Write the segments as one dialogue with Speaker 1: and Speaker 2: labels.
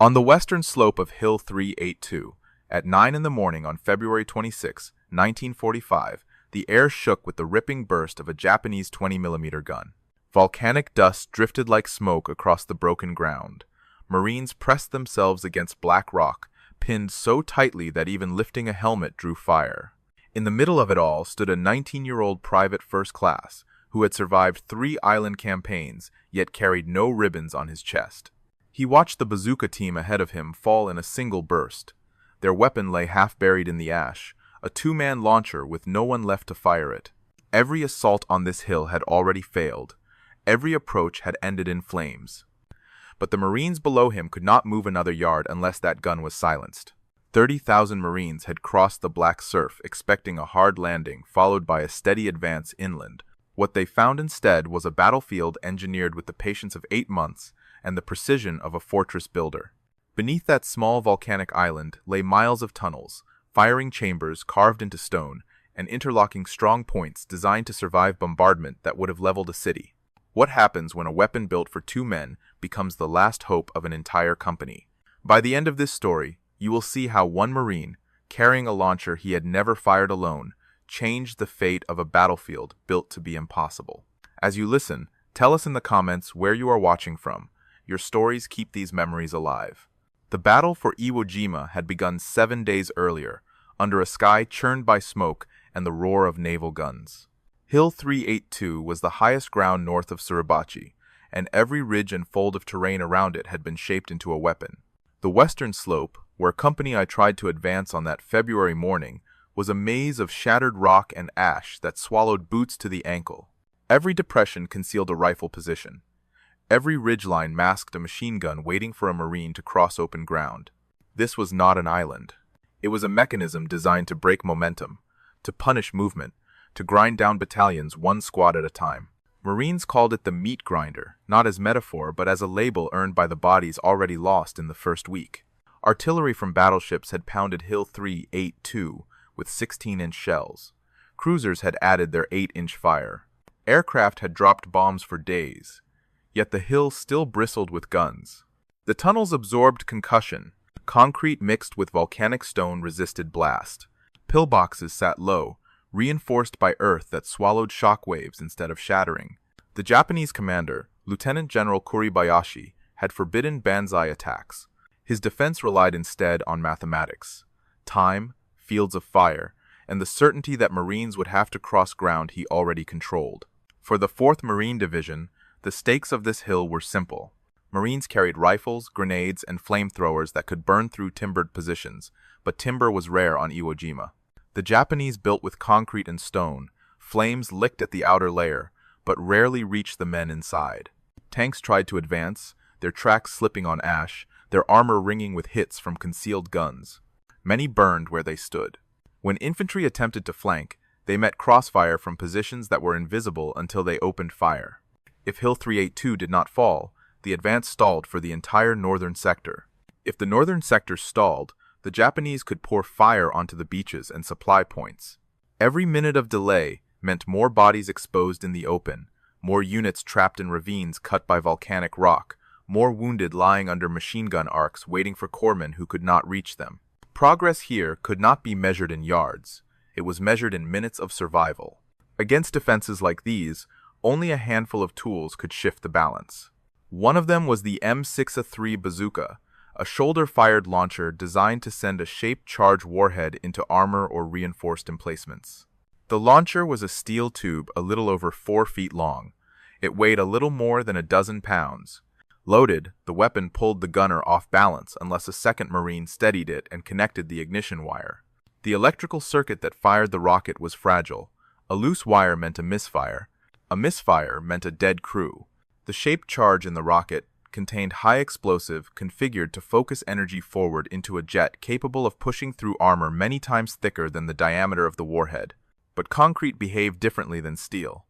Speaker 1: On the western slope of Hill 382, at 9 in the morning on February 26, 1945, the air shook with the ripping burst of a Japanese 20mm gun. Volcanic dust drifted like smoke across the broken ground. Marines pressed themselves against black rock, pinned so tightly that even lifting a helmet drew fire. In the middle of it all stood a 19-year-old private first class, who had survived 3 island campaigns, yet carried no ribbons on his chest. He watched the Bazooka team ahead of him fall in a single burst. Their weapon lay half buried in the ash, a 2-man launcher with no one left to fire it. Every assault on this hill had already failed. Every approach had ended in flames. But the Marines below him could not move another yard unless that gun was silenced. 30,000 Marines had crossed the black surf expecting a hard landing followed by a steady advance inland. What they found instead was a battlefield engineered with the patience of 8 months and the precision of a fortress builder. Beneath that small volcanic island lay miles of tunnels, firing chambers carved into stone, and interlocking strong points designed to survive bombardment that would have leveled a city. What happens when a weapon built for 2 men becomes the last hope of an entire company? By the end of this story, you will see how one Marine, carrying a launcher he had never fired alone, changed the fate of a battlefield built to be impossible. As you listen, tell us in the comments where you are watching from. Your stories keep these memories alive. The battle for Iwo Jima had begun 7 days earlier, under a sky churned by smoke and the roar of naval guns. Hill 382 was the highest ground north of Suribachi, and every ridge and fold of terrain around it had been shaped into a weapon. The western slope, where Company I tried to advance on that February morning, was a maze of shattered rock and ash that swallowed boots to the ankle. Every depression concealed a rifle position. Every ridgeline masked a machine gun waiting for a Marine to cross open ground. This was not an island. It was a mechanism designed to break momentum, to punish movement, to grind down battalions one squad at a time. Marines called it the meat grinder, not as metaphor but as a label earned by the bodies already lost in the first week. Artillery from battleships had pounded Hill 382 with 16-inch shells. Cruisers had added their 8-inch fire. Aircraft had dropped bombs for days. Yet the hill still bristled with guns. The tunnels absorbed concussion. Concrete mixed with volcanic stone resisted blast. Pillboxes sat low, reinforced by earth that swallowed shockwaves instead of shattering. The Japanese commander, Lieutenant General Kuribayashi, had forbidden banzai attacks. His defense relied instead on mathematics, time, fields of fire, and the certainty that Marines would have to cross ground he already controlled. For the 4th Marine Division, the stakes of this hill were simple. Marines carried rifles, grenades, and flamethrowers that could burn through timbered positions, but timber was rare on Iwo Jima. The Japanese built with concrete and stone. Flames licked at the outer layer, but rarely reached the men inside. Tanks tried to advance, their tracks slipping on ash, their armor ringing with hits from concealed guns. Many burned where they stood. When infantry attempted to flank, they met crossfire from positions that were invisible until they opened fire. If Hill 382 did not fall, the advance stalled for the entire northern sector. If the northern sector stalled, the Japanese could pour fire onto the beaches and supply points. Every minute of delay meant more bodies exposed in the open, more units trapped in ravines cut by volcanic rock, more wounded lying under machine gun arcs waiting for corpsmen who could not reach them. Progress here could not be measured in yards. It was measured in minutes of survival. Against defenses like these, only a handful of tools could shift the balance. One of them was the M6A3 Bazooka, a shoulder-fired launcher designed to send a shaped charge warhead into armor or reinforced emplacements. The launcher was a steel tube a little over 4 feet long. It weighed a little more than 12 pounds. Loaded, the weapon pulled the gunner off balance unless a second Marine steadied it and connected the ignition wire. The electrical circuit that fired the rocket was fragile. A loose wire meant a misfire. A misfire meant a dead crew. The shaped charge in the rocket contained high explosive configured to focus energy forward into a jet capable of pushing through armor many times thicker than the diameter of the warhead. But concrete behaved differently than steel.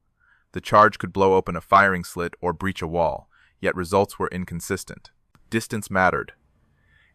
Speaker 1: The charge could blow open a firing slit or breach a wall, yet results were inconsistent. Distance mattered.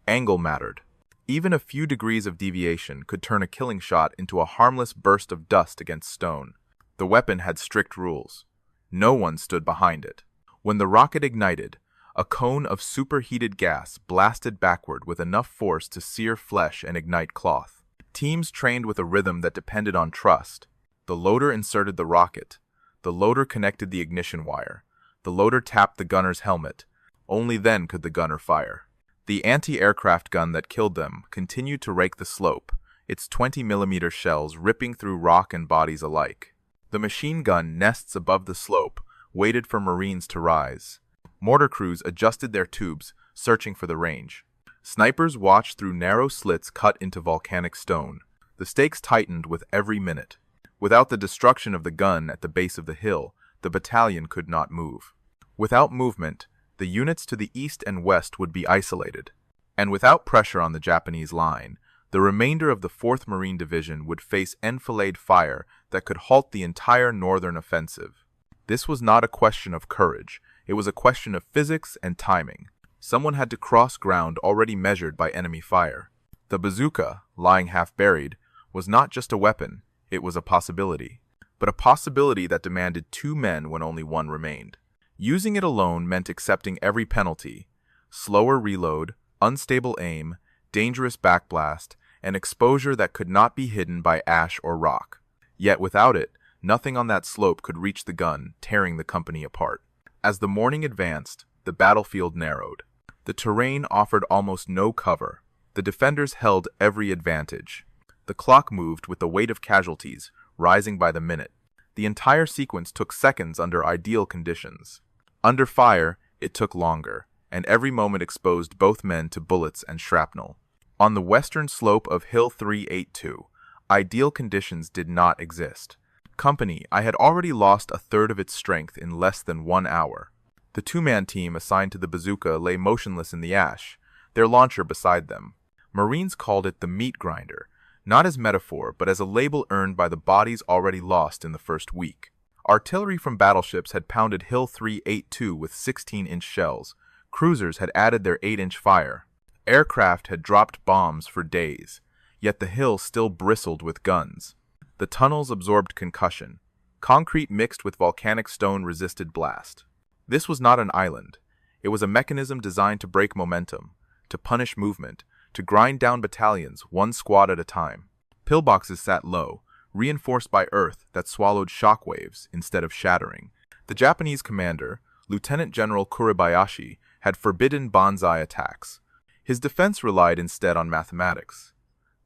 Speaker 1: Angle mattered. Even a few degrees of deviation could turn a killing shot into a harmless burst of dust against stone. The weapon had strict rules. No one stood behind it. When the rocket ignited, A cone of superheated gas blasted backward with enough force to sear flesh and ignite cloth. Teams trained with a rhythm that depended on trust. The loader inserted the rocket. The loader connected the ignition wire. The loader tapped the gunner's helmet. Only then could the gunner fire. The anti-aircraft gun that killed them continued to rake the slope, its 20mm shells ripping through rock and bodies alike. The machine gun nests above the slope, waited for Marines to rise. Mortar crews adjusted their tubes, searching for the range. Snipers watched through narrow slits cut into volcanic stone. The stakes tightened with every minute. Without the destruction of the gun at the base of the hill, the battalion could not move. Without movement, the units to the east and west would be isolated. And without pressure on the Japanese line, the remainder of the 4th Marine Division would face enfilade fire that could halt the entire northern offensive. This was not a question of courage. It was a question of physics and timing. Someone had to cross ground already measured by enemy fire. The bazooka, lying half buried, was not just a weapon, it was a possibility. But a possibility that demanded 2 men when only 1 remained. Using it alone meant accepting every penalty: slower reload, unstable aim, dangerous backblast, and exposure that could not be hidden by ash or rock. Yet without it, nothing on that slope could reach the gun, tearing the company apart. As the morning advanced, the battlefield narrowed. The terrain offered almost no cover. The defenders held every advantage. The clock moved with the weight of casualties, rising by the minute. The entire sequence took seconds under ideal conditions. Under fire, it took longer, and every moment exposed both men to bullets and shrapnel. On the western slope of Hill 382, ideal conditions did not exist. Company I had already lost a third of its strength in less than 1 hour. The 2-man team assigned to the bazooka lay motionless in the ash, their launcher beside them. Marines called it the meat grinder, not as metaphor but as a label earned by the bodies already lost in the first week. Artillery from battleships had pounded Hill 382 with 16-inch shells. Cruisers had added their 8-inch fire. Aircraft had dropped bombs for days, yet the hill still bristled with guns. The tunnels absorbed concussion. Concrete mixed with volcanic stone resisted blast. This was not an island. It was a mechanism designed to break momentum, to punish movement, to grind down battalions 1 squad at a time. Pillboxes sat low, reinforced by earth that swallowed shockwaves instead of shattering. The Japanese commander, Lieutenant General Kuribayashi, had forbidden banzai attacks. His defense relied instead on mathematics.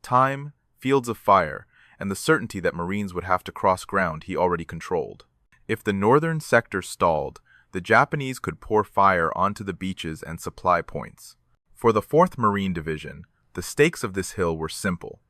Speaker 1: Time, fields of fire, and the certainty that Marines would have to cross ground he already controlled. If the northern sector stalled, the Japanese could pour fire onto the beaches and supply points. For the 4th Marine Division, the stakes of this hill were simple.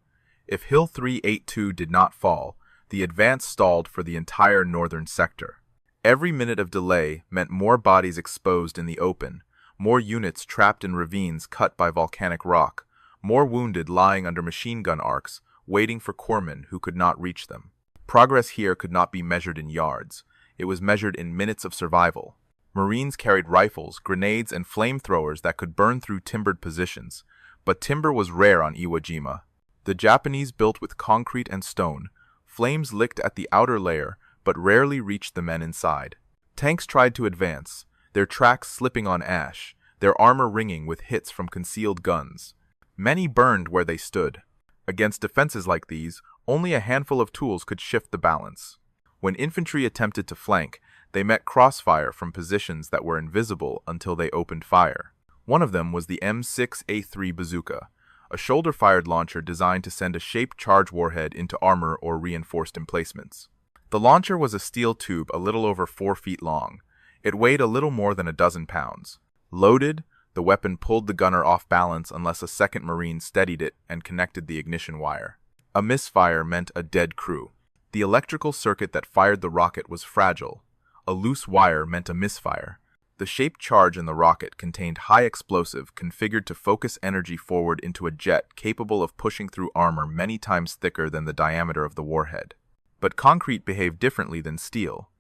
Speaker 1: If Hill 382 did not fall, the advance stalled for the entire northern sector. Every minute of delay meant more bodies exposed in the open, more units trapped in ravines cut by volcanic rock, more wounded lying under machine gun arcs, waiting for corpsmen who could not reach them. Progress here could not be measured in yards. It was measured in minutes of survival. Marines carried rifles, grenades, and flamethrowers that could burn through timbered positions, but timber was rare on Iwo Jima. The Japanese built with concrete and stone. Flames licked at the outer layer, but rarely reached the men inside. Tanks tried to advance, their tracks slipping on ash, their armor ringing with hits from concealed guns. Many burned where they stood. Against defenses like these, only a handful of tools could shift the balance. When infantry attempted to flank, they met crossfire from positions that were invisible until they opened fire. One of them was the M6A3 bazooka, a shoulder-fired launcher designed to send a shaped charge warhead into armor or reinforced emplacements. The launcher was a steel tube a little over 4 feet long. It weighed a little more than 12 pounds. Loaded, the weapon pulled the gunner off balance unless a second Marine steadied it and connected the ignition wire. A misfire meant a dead crew. The electrical circuit that fired the rocket was fragile. A loose wire meant a misfire. The shaped charge in the rocket contained high explosive configured to focus energy forward into a jet capable of pushing through armor many times thicker than the diameter of the warhead. But concrete behaved differently than steel.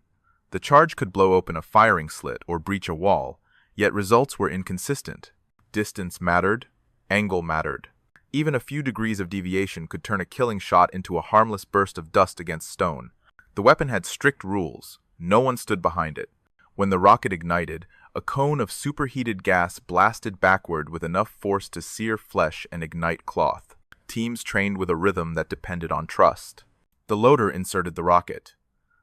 Speaker 1: The charge could blow open a firing slit or breach a wall, yet results were inconsistent. Distance mattered, angle mattered. Even a few degrees of deviation could turn a killing shot into a harmless burst of dust against stone. The weapon had strict rules. No one stood behind it. When the rocket ignited, A cone of superheated gas blasted backward with enough force to sear flesh and ignite cloth. Teams trained with a rhythm that depended on trust. The loader inserted the rocket.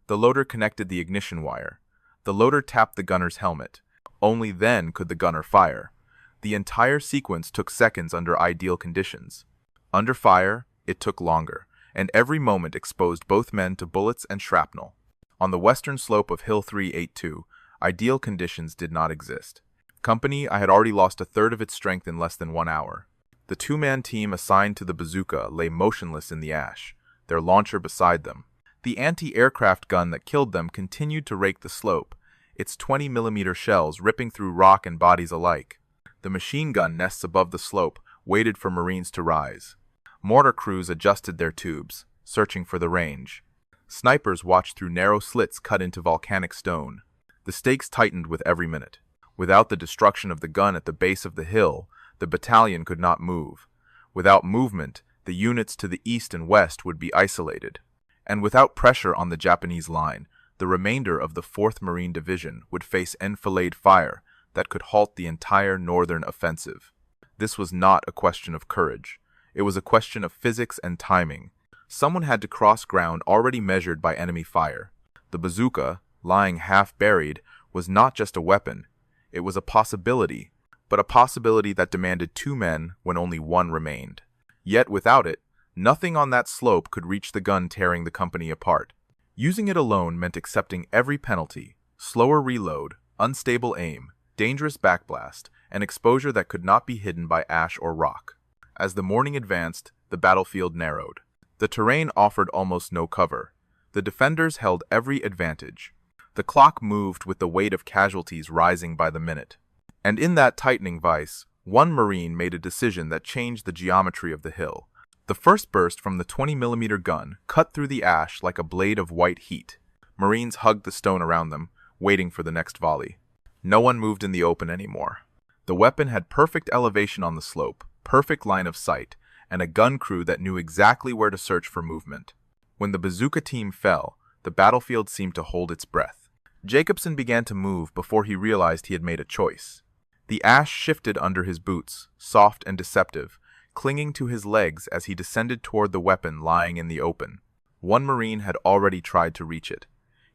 Speaker 1: The loader connected the ignition wire. The loader tapped the gunner's helmet. Only then could the gunner fire. The entire sequence took seconds under ideal conditions. Under fire, it took longer, and every moment exposed both men to bullets and shrapnel. On the western slope of Hill 382, ideal conditions did not exist. Company I had already lost a third of its strength in less than 1 hour. The two-man team assigned to the Bazooka lay motionless in the ash, their launcher beside them. The anti-aircraft gun that killed them continued to rake the slope, its 20mm shells ripping through rock and bodies alike. The machine gun nests above the slope waited for Marines to rise. Mortar crews adjusted their tubes, searching for the range. Snipers watched through narrow slits cut into volcanic stone. The stakes tightened with every minute. Without the destruction of the gun at the base of the hill, the battalion could not move. Without movement, the units to the east and west would be isolated. And without pressure on the Japanese line, the remainder of the 4th Marine Division would face enfilade fire that could halt the entire northern offensive. This was not a question of courage. It was a question of physics and timing. Someone had to cross ground already measured by enemy fire. The bazooka, lying half-buried, was not just a weapon. It was a possibility, but a possibility that demanded 2 men when only 1 remained. Yet without it, nothing on that slope could reach the gun tearing the company apart. Using it alone meant accepting every penalty: slower reload, unstable aim, dangerous backblast, and exposure that could not be hidden by ash or rock. As the morning advanced, the battlefield narrowed. The terrain offered almost no cover. The defenders held every advantage. The clock moved with the weight of casualties rising by the minute. And in that tightening vice, 1 Marine made a decision that changed the geometry of the hill. The first burst from the 20mm gun cut through the ash like a blade of white heat. Marines hugged the stone around them, waiting for the next volley. No one moved in the open anymore. The weapon had perfect elevation on the slope, perfect line of sight, and a gun crew that knew exactly where to search for movement. When the bazooka team fell, the battlefield seemed to hold its breath. Jacobson began to move before he realized he had made a choice. The ash shifted under his boots, soft and deceptive, clinging to his legs as he descended toward the weapon lying in the open. 1 Marine had already tried to reach it.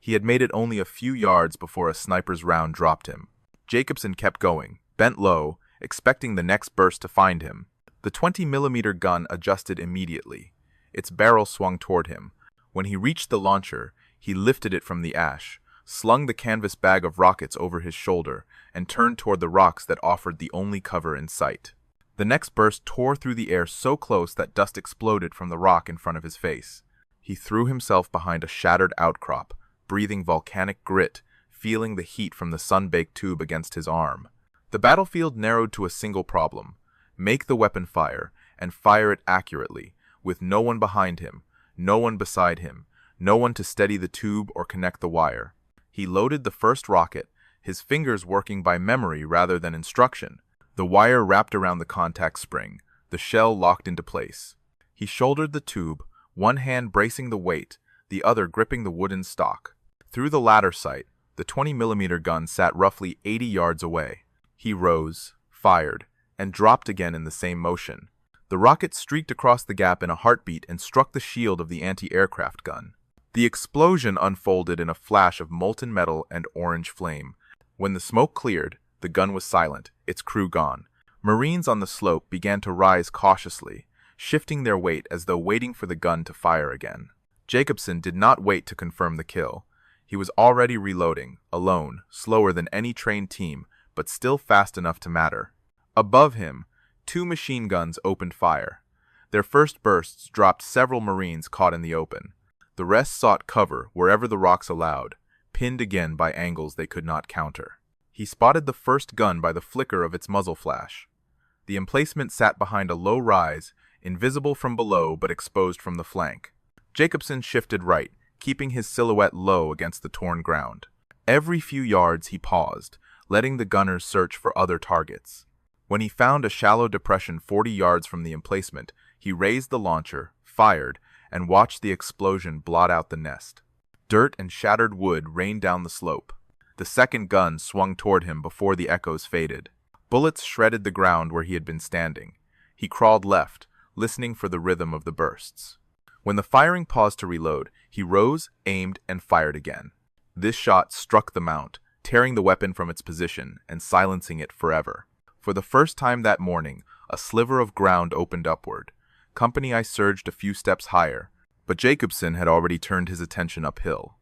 Speaker 1: He had made it only a few yards before a sniper's round dropped him. Jacobson kept going, bent low, expecting the next burst to find him. The 20mm gun adjusted immediately. Its barrel swung toward him. When he reached the launcher, he lifted it from the ash, slung the canvas bag of rockets over his shoulder, and turned toward the rocks that offered the only cover in sight. The next burst tore through the air so close that dust exploded from the rock in front of his face. He threw himself behind a shattered outcrop, breathing volcanic grit, feeling the heat from the sun-baked tube against his arm. The battlefield narrowed to a single problem: make the weapon fire, and fire it accurately, with no one behind him, no one beside him, no one to steady the tube or connect the wire. He loaded the first rocket, his fingers working by memory rather than instruction. The wire wrapped around the contact spring, the shell locked into place. He shouldered the tube, one hand bracing the weight, the other gripping the wooden stock. Through the ladder sight, the 20mm gun sat roughly 80 yards away. He rose, fired, and dropped again in the same motion. The rocket streaked across the gap in a heartbeat and struck the shield of the anti-aircraft gun. The explosion unfolded in a flash of molten metal and orange flame. When the smoke cleared, the gun was silent, its crew gone. Marines on the slope began to rise cautiously, shifting their weight as though waiting for the gun to fire again. Jacobson did not wait to confirm the kill. He was already reloading, alone, slower than any trained team, but still fast enough to matter. Above him, 2 machine guns opened fire. Their first bursts dropped several Marines caught in the open. The rest sought cover wherever the rocks allowed, pinned again by angles they could not counter. He spotted the first gun by the flicker of its muzzle flash. The emplacement sat behind a low rise, invisible from below but exposed from the flank. Jacobson shifted right, keeping his silhouette low against the torn ground. Every few yards he paused, letting the gunners search for other targets. When he found a shallow depression 40 yards from the emplacement, he raised the launcher, fired, and watched the explosion blot out the nest. Dirt and shattered wood rained down the slope. The second gun swung toward him before the echoes faded. Bullets shredded the ground where he had been standing. He crawled left, listening for the rhythm of the bursts. When the firing paused to reload, he rose, aimed, and fired again. This shot struck the mount, tearing the weapon from its position and silencing it forever. For the first time that morning, a sliver of ground opened upward. Company I surged a few steps higher, but Jacobson had already turned his attention uphill.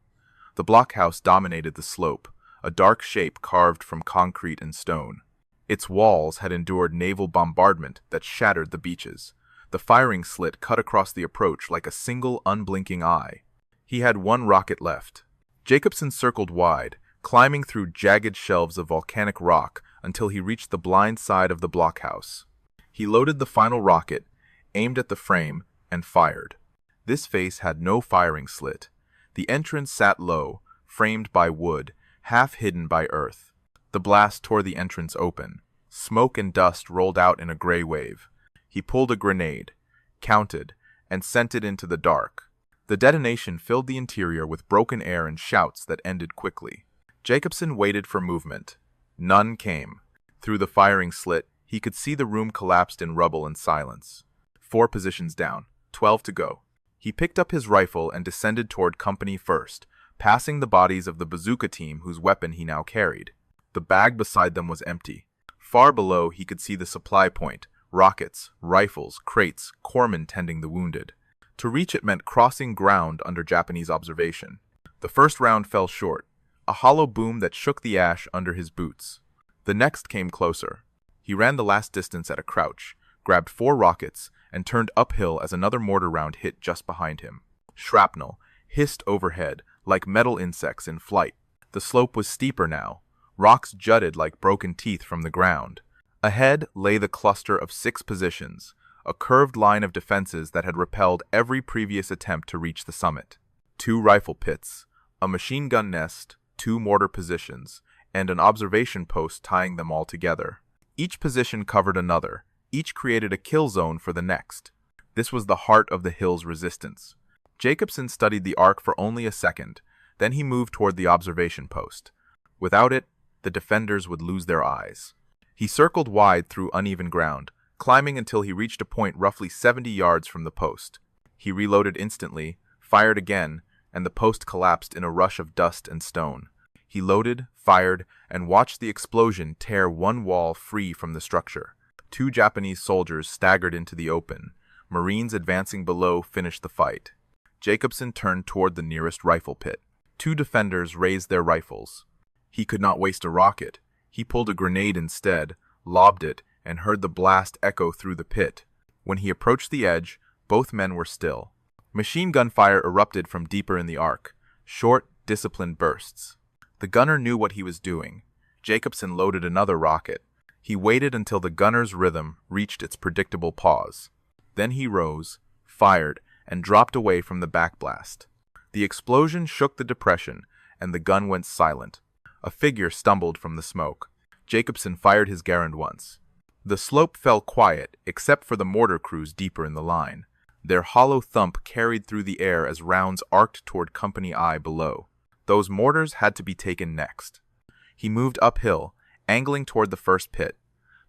Speaker 1: The blockhouse dominated the slope, a dark shape carved from concrete and stone. Its walls had endured naval bombardment that shattered the beaches. The firing slit cut across the approach like a single unblinking eye. He had one rocket left. Jacobson circled wide, climbing through jagged shelves of volcanic rock until he reached the blind side of the blockhouse. He loaded the final rocket, aimed at the frame, and fired. This face had no firing slit. The entrance sat low, framed by wood, half hidden by earth. The blast tore the entrance open. Smoke and dust rolled out in a gray wave. He pulled a grenade, counted, and sent it into the dark. The detonation filled the interior with broken air and shouts that ended quickly. Jacobson waited for movement. None came. Through the firing slit, he could see the room collapsed in rubble and silence. 4 positions down, 12 to go. He picked up his rifle and descended toward company first, passing the bodies of the bazooka team whose weapon he now carried. The bag beside them was empty. Far below, he could see the supply point, rockets, rifles, crates, corpsmen tending the wounded. To reach it meant crossing ground under Japanese observation. The first round fell short, a hollow boom that shook the ash under his boots. The next came closer. He ran the last distance at a crouch, grabbed 4 rockets, and turned uphill as another mortar round hit just behind him. Shrapnel hissed overhead like metal insects in flight. The slope was steeper now. Rocks jutted like broken teeth from the ground. Ahead lay the cluster of 6 positions, a curved line of defenses that had repelled every previous attempt to reach the summit. 2 rifle pits, a machine gun nest, 2 mortar positions, and an observation post tying them all together. Each position covered another. Each created a kill zone for the next. This was the heart of the hill's resistance. Jacobson studied the arc for only a second, then he moved toward the observation post. Without it, the defenders would lose their eyes. He circled wide through uneven ground, climbing until he reached a point roughly 70 yards from the post. He reloaded instantly, fired again, and the post collapsed in a rush of dust and stone. He loaded, fired, and watched the explosion tear one wall free from the structure. 2 Japanese soldiers staggered into the open. Marines advancing below finished the fight. Jacobson turned toward the nearest rifle pit. 2 defenders raised their rifles. He could not waste a rocket. He pulled a grenade instead, lobbed it, and heard the blast echo through the pit. When he approached the edge, both men were still. Machine gun fire erupted from deeper in the arc. Short, disciplined bursts. The gunner knew what he was doing. Jacobson loaded another rocket. He waited until the gunner's rhythm reached its predictable pause. Then he rose, fired, and dropped away from the backblast. The explosion shook the depression, and the gun went silent. A figure stumbled from the smoke. Jacobson fired his Garand once. The slope fell quiet, except for the mortar crews deeper in the line. Their hollow thump carried through the air as rounds arced toward Company I below. Those mortars had to be taken next. He moved uphill, angling toward the first pit.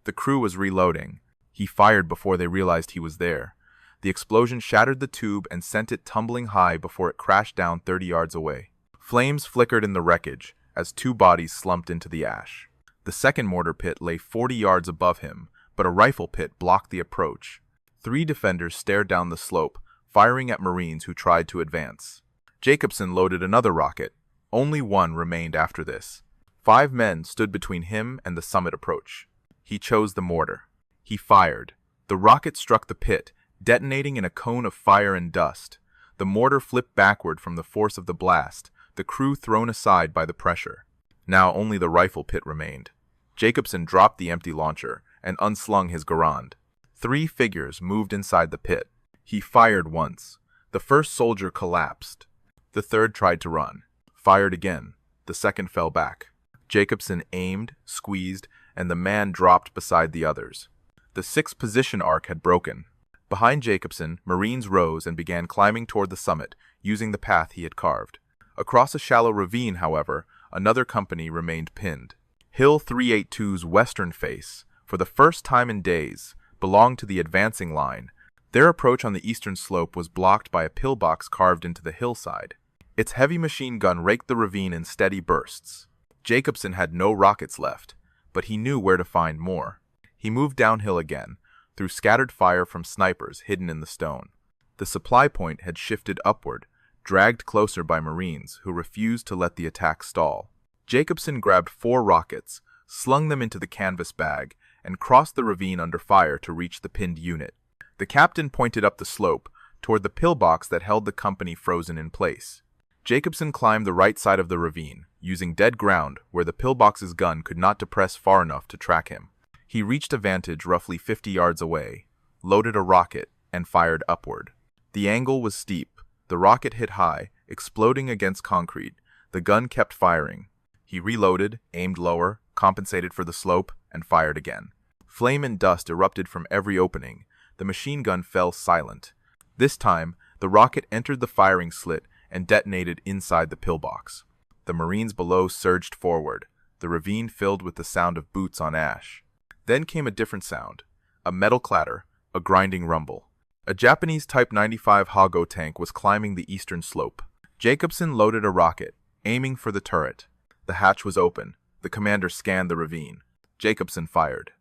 Speaker 1: The crew was reloading. He fired before they realized he was there. The explosion shattered the tube and sent it tumbling high before it crashed down 30 yards away. Flames flickered in the wreckage as 2 bodies slumped into the ash. The second mortar pit lay 40 yards above him, but a rifle pit blocked the approach. 3 defenders stared down the slope, firing at Marines who tried to advance. Jacobson loaded another rocket. Only one remained after this. 5 men stood between him and the summit approach. He chose the mortar. He fired. The rocket struck the pit, detonating in a cone of fire and dust. The mortar flipped backward from the force of the blast, the crew thrown aside by the pressure. Now only the rifle pit remained. Jacobson dropped the empty launcher and unslung his Garand. 3 figures moved inside the pit. He fired once. The first soldier collapsed. The third tried to run. Fired again. The second fell back. Jacobson aimed, squeezed, and the man dropped beside the others. The 6 position arc had broken. Behind Jacobson, Marines rose and began climbing toward the summit, using the path he had carved. Across a shallow ravine, however, another company remained pinned. Hill 382's western face, for the first time in days, belonged to the advancing line. Their approach on the eastern slope was blocked by a pillbox carved into the hillside. Its heavy machine gun raked the ravine in steady bursts. Jacobson had no rockets left, but he knew where to find more. He moved downhill again, through scattered fire from snipers hidden in the stone. The supply point had shifted upward, dragged closer by Marines who refused to let the attack stall. Jacobson grabbed 4 rockets, slung them into the canvas bag, and crossed the ravine under fire to reach the pinned unit. The captain pointed up the slope, toward the pillbox that held the company frozen in place. Jacobson climbed the right side of the ravine, using dead ground where the pillbox's gun could not depress far enough to track him. He reached a vantage roughly 50 yards away, loaded a rocket, and fired upward. The angle was steep. The rocket hit high, exploding against concrete. The gun kept firing. He reloaded, aimed lower, compensated for the slope, and fired again. Flame and dust erupted from every opening. The machine gun fell silent. This time, the rocket entered the firing slit and detonated inside the pillbox. The Marines below surged forward, the ravine filled with the sound of boots on ash. Then came a different sound, a metal clatter, a grinding rumble. A Japanese Type 95 Hago tank was climbing the eastern slope. Jacobson loaded a rocket, aiming for the turret. The hatch was open. The commander scanned the ravine. Jacobson fired.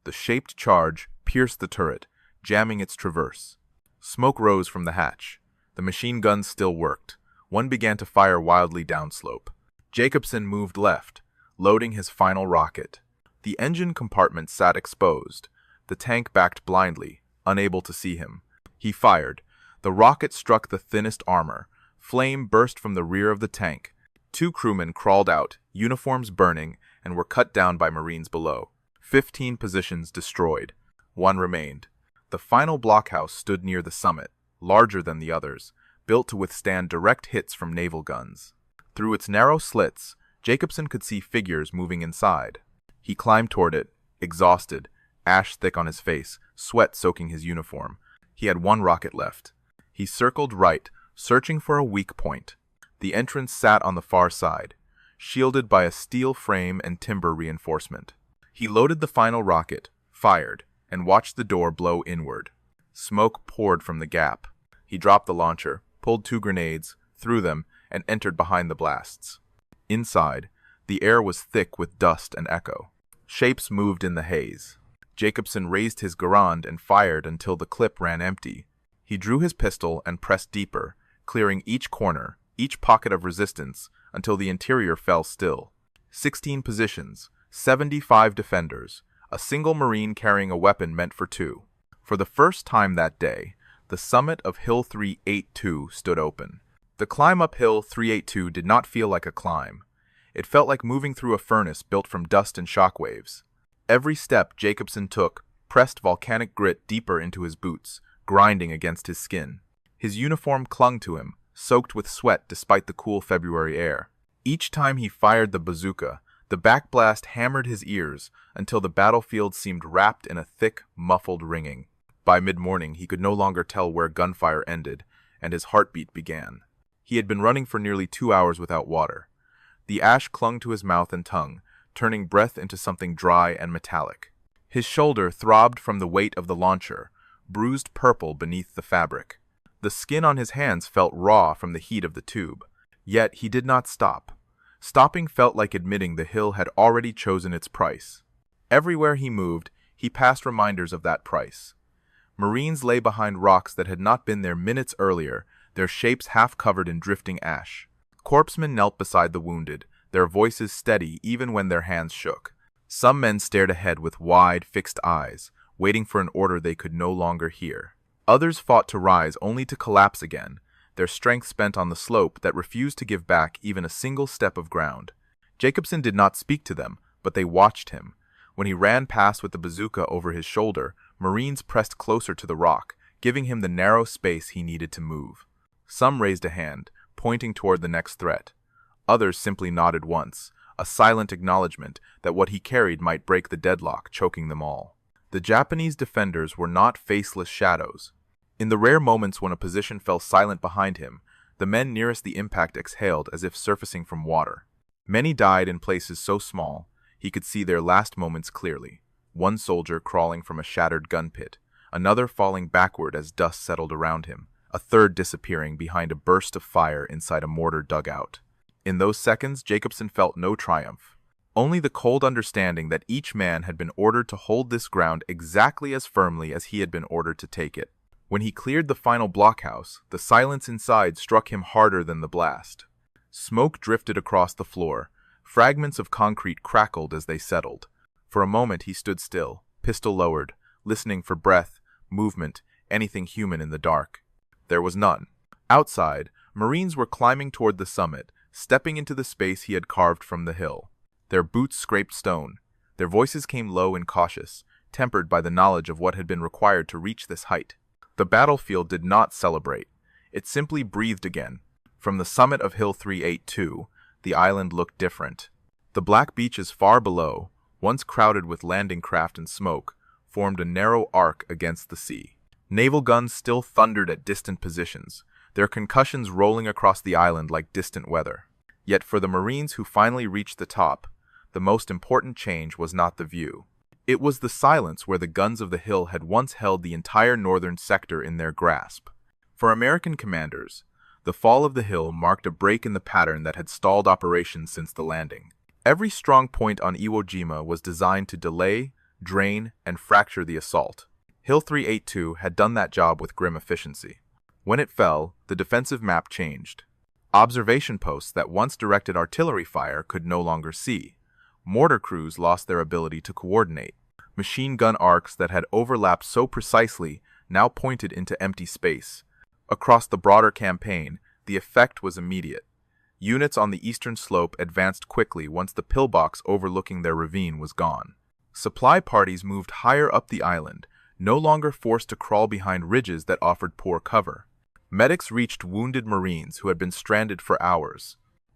Speaker 1: The shaped charge pierced the turret, jamming its traverse. Smoke rose from the hatch. The machine guns still worked. One began to fire wildly downslope. Jacobson moved left, loading his final rocket. The engine compartment sat exposed. The tank backed blindly, unable to see him. He fired. The rocket struck the thinnest armor. Flame burst from the rear of the tank. 2 crewmen crawled out, uniforms burning, and were cut down by Marines below. 15 positions destroyed. 1 remained. The final blockhouse stood near the summit, larger than the others, built to withstand direct hits from naval guns. Through its narrow slits, Jacobson could see figures moving inside. He climbed toward it, exhausted, ash thick on his face, sweat soaking his uniform. He had 1 rocket left. He circled right, searching for a weak point. The entrance sat on the far side, shielded by a steel frame and timber reinforcement. He loaded the final rocket, fired, and watched the door blow inward. Smoke poured from the gap. He dropped the launcher, pulled 2 grenades, threw them, and entered behind the blasts. Inside, the air was thick with dust and echo. Shapes moved in the haze. Jacobson raised his Garand and fired until the clip ran empty. He drew his pistol and pressed deeper, clearing each corner, each pocket of resistance, until the interior fell still. 16 positions, 75 defenders, a single Marine carrying a weapon meant for 2. For the first time that day, the summit of Hill 382 stood open. The climb up Hill 382 did not feel like a climb. It felt like moving through a furnace built from dust and shockwaves. Every step Jacobson took pressed volcanic grit deeper into his boots, grinding against his skin. His uniform clung to him, soaked with sweat despite the cool February air. Each time he fired the bazooka, the backblast hammered his ears until the battlefield seemed wrapped in a thick, muffled ringing. By mid-morning, he could no longer tell where gunfire ended, and his heartbeat began. He had been running for nearly 2 hours without water. The ash clung to his mouth and tongue, turning breath into something dry and metallic. His shoulder throbbed from the weight of the launcher, bruised purple beneath the fabric. The skin on his hands felt raw from the heat of the tube. Yet he did not stop. Stopping felt like admitting the hill had already chosen its price. Everywhere he moved, he passed reminders of that price. Marines lay behind rocks that had not been there minutes earlier, their shapes half covered in drifting ash. Corpsmen knelt beside the wounded, their voices steady even when their hands shook. Some men stared ahead with wide, fixed eyes, waiting for an order they could no longer hear. Others fought to rise only to collapse again, their strength spent on the slope that refused to give back even a single step of ground. Jacobson did not speak to them, but they watched him. When he ran past with the bazooka over his shoulder, Marines pressed closer to the rock, giving him the narrow space he needed to move. Some raised a hand, pointing toward the next threat. Others simply nodded once, a silent acknowledgement that what he carried might break the deadlock, choking them all. The Japanese defenders were not faceless shadows. In the rare moments when a position fell silent behind him, the men nearest the impact exhaled as if surfacing from water. Many died in places so small he could see their last moments clearly. One soldier crawling from a shattered gun pit, another falling backward as dust settled around him, a third disappearing behind a burst of fire inside a mortar dugout. In those seconds, Jacobson felt no triumph, only the cold understanding that each man had been ordered to hold this ground exactly as firmly as he had been ordered to take it. When he cleared the final blockhouse, the silence inside struck him harder than the blast. Smoke drifted across the floor. Fragments of concrete crackled as they settled. For a moment he stood still, pistol lowered, listening for breath, movement, anything human in the dark. There was none. Outside, Marines were climbing toward the summit, stepping into the space he had carved from the hill. Their boots scraped stone. Their voices came low and cautious, tempered by the knowledge of what had been required to reach this height. The battlefield did not celebrate. It simply breathed again. From the summit of Hill 382, the island looked different. The black beaches far below, once crowded with landing craft and smoke, formed a narrow arc against the sea. Naval guns still thundered at distant positions, their concussions rolling across the island like distant weather. Yet for the Marines who finally reached the top, the most important change was not the view. It was the silence where the guns of the hill had once held the entire northern sector in their grasp. For American commanders, the fall of the hill marked a break in the pattern that had stalled operations since the landing. Every strong point on Iwo Jima was designed to delay, drain, and fracture the assault. Hill 382 had done that job with grim efficiency. When it fell, the defensive map changed. Observation posts that once directed artillery fire could no longer see. Mortar crews lost their ability to coordinate. Machine gun arcs that had overlapped so precisely now pointed into empty space. Across the broader campaign, the effect was immediate. Units on the eastern slope advanced quickly once the pillbox overlooking their ravine was gone. Supply parties moved higher up the island, no longer forced to crawl behind ridges that offered poor cover. Medics reached wounded Marines who had been stranded for hours.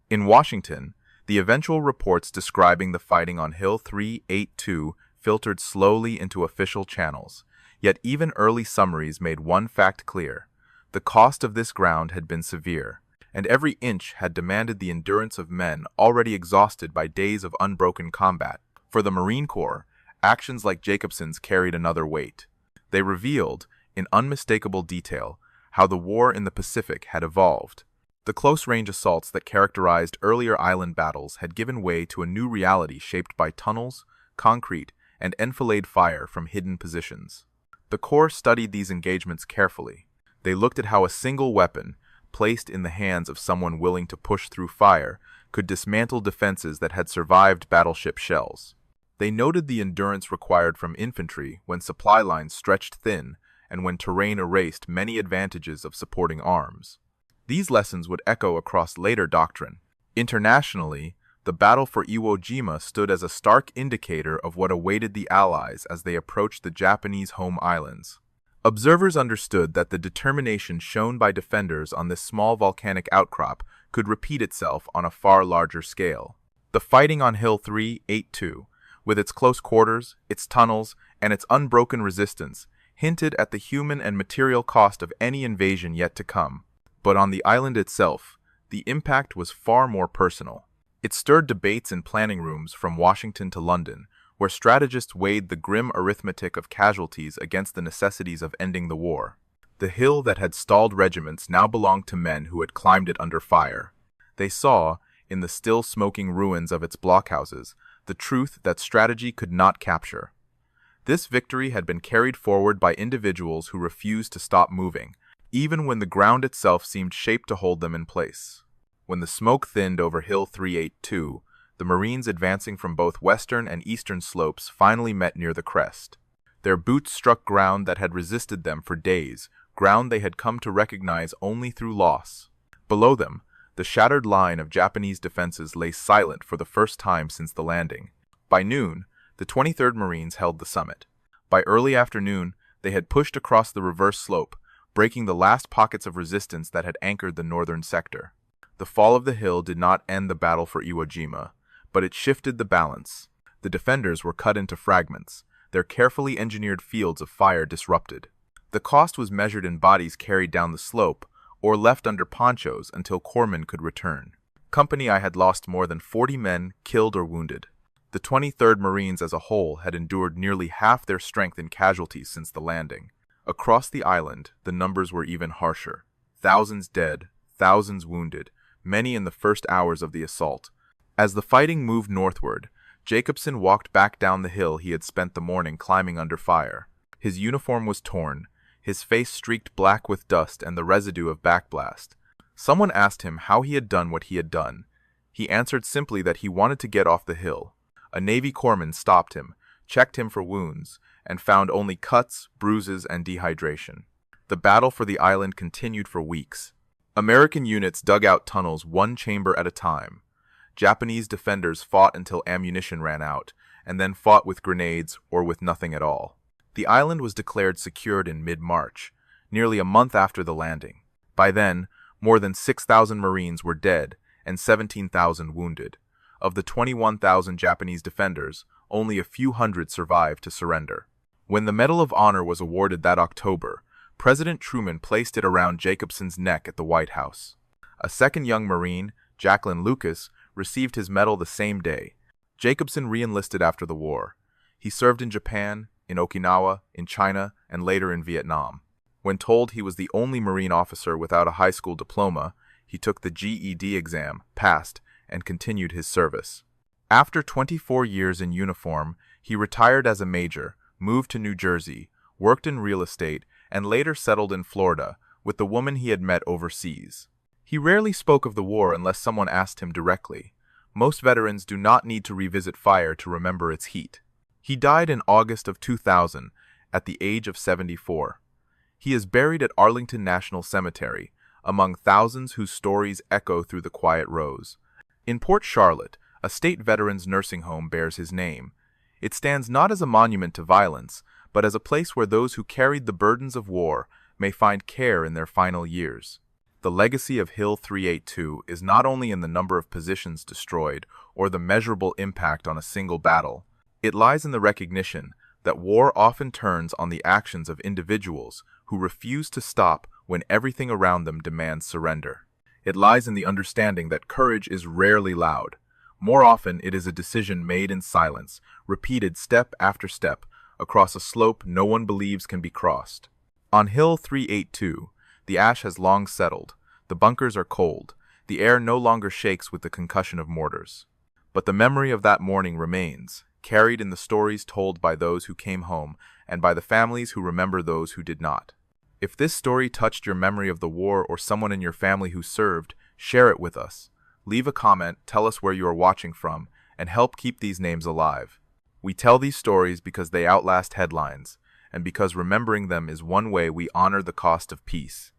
Speaker 1: In Washington, the eventual reports describing the fighting on Hill 382 filtered slowly into official channels, yet even early summaries made one fact clear. The cost of this ground had been severe, and every inch had demanded the endurance of men already exhausted by days of unbroken combat. For the Marine Corps, actions like Jacobson's carried another weight. They revealed, in unmistakable detail, how the war in the Pacific had evolved. The close-range assaults that characterized earlier island battles had given way to a new reality shaped by tunnels, concrete, and enfilade fire from hidden positions. The Corps studied these engagements carefully. They looked at how a single weapon, placed in the hands of someone willing to push through fire, could dismantle defenses that had survived battleship shells. They noted the endurance required from infantry when supply lines stretched thin and when terrain erased many advantages of supporting arms. These lessons would echo across later doctrine. Internationally, the Battle for Iwo Jima stood as a stark indicator of what awaited the Allies as they approached the Japanese home islands. Observers understood that the determination shown by defenders on this small volcanic outcrop could repeat itself on a far larger scale. The fighting on Hill 382, with its close quarters, its tunnels, and its unbroken resistance, hinted at the human and material cost of any invasion yet to come. But on the island itself, the impact was far more personal. It stirred debates in planning rooms from Washington to London, where strategists weighed the grim arithmetic of casualties against the necessities of ending the war. The hill that had stalled regiments now belonged to men who had climbed it under fire. They saw, in the still smoking ruins of its blockhouses, the truth that strategy could not capture. This victory had been carried forward by individuals who refused to stop moving, even when the ground itself seemed shaped to hold them in place. When the smoke thinned over Hill 382, the Marines advancing from both western and eastern slopes finally met near the crest. Their boots struck ground that had resisted them for days, ground they had come to recognize only through loss. Below them, the shattered line of Japanese defenses lay silent for the first time since the landing. By noon, the 23rd Marines held the summit. By early afternoon, they had pushed across the reverse slope, breaking the last pockets of resistance that had anchored the northern sector. The fall of the hill did not end the battle for Iwo Jima, but it shifted the balance. The defenders were cut into fragments, their carefully engineered fields of fire disrupted. The cost was measured in bodies carried down the slope or left under ponchos until corpsmen could return. company I had lost more than 40 men killed or wounded. The 23rd Marines as a whole had endured nearly half their strength in casualties since the landing. Across the island, the numbers were even harsher. Thousands dead, thousands wounded, many in the first hours of the assault. As the fighting moved northward, Jacobson walked back down the hill he had spent the morning climbing under fire. His uniform was torn, his face streaked black with dust and the residue of backblast. Someone asked him how he had done what he had done. He answered simply that he wanted to get off the hill. A Navy corpsman stopped him, checked him for wounds, and found only cuts, bruises, and dehydration. The battle for the island continued for weeks. American units dug out tunnels one chamber at a time. Japanese defenders fought until ammunition ran out, and then fought with grenades or with nothing at all. The island was declared secured in mid-March, nearly a month after the landing. By then, more than 6,000 Marines were dead and 17,000 wounded. Of the 21,000 Japanese defenders, only a few hundred survived to surrender. When the Medal of Honor was awarded that October, President Truman placed it around Jacobson's neck at the White House. A second young Marine, Jacqueline Lucas, received his medal the same day. Jacobson re-enlisted after the war. He served in Japan, in Okinawa, in China, and later in Vietnam. When told he was the only Marine officer without a high school diploma, he took the GED exam, passed, and continued his service. After 24 years in uniform, he retired as a major, moved to New Jersey, worked in real estate, and later settled in Florida with the woman he had met overseas. He rarely spoke of the war unless someone asked him directly. Most veterans do not need to revisit fire to remember its heat. He died in August of 2000 at the age of 74. He is buried at Arlington National Cemetery, among thousands whose stories echo through the quiet rows. In Port Charlotte, a state veterans nursing home bears his name. It stands not as a monument to violence, but as a place where those who carried the burdens of war may find care in their final years. The legacy of Hill 382 is not only in the number of positions destroyed or the measurable impact on a single battle. It lies in the recognition that war often turns on the actions of individuals who refuse to stop when everything around them demands surrender. It lies in the understanding that courage is rarely loud. More often, it is a decision made in silence, repeated step after step, across a slope no one believes can be crossed. On Hill 382, the ash has long settled, the bunkers are cold, the air no longer shakes with the concussion of mortars. But the memory of that morning remains, carried in the stories told by those who came home and by the families who remember those who did not. If this story touched your memory of the war or someone in your family who served, share it with us. Leave a comment, tell us where you are watching from, and help keep these names alive. We tell these stories because they outlast headlines, and because remembering them is one way we honor the cost of peace.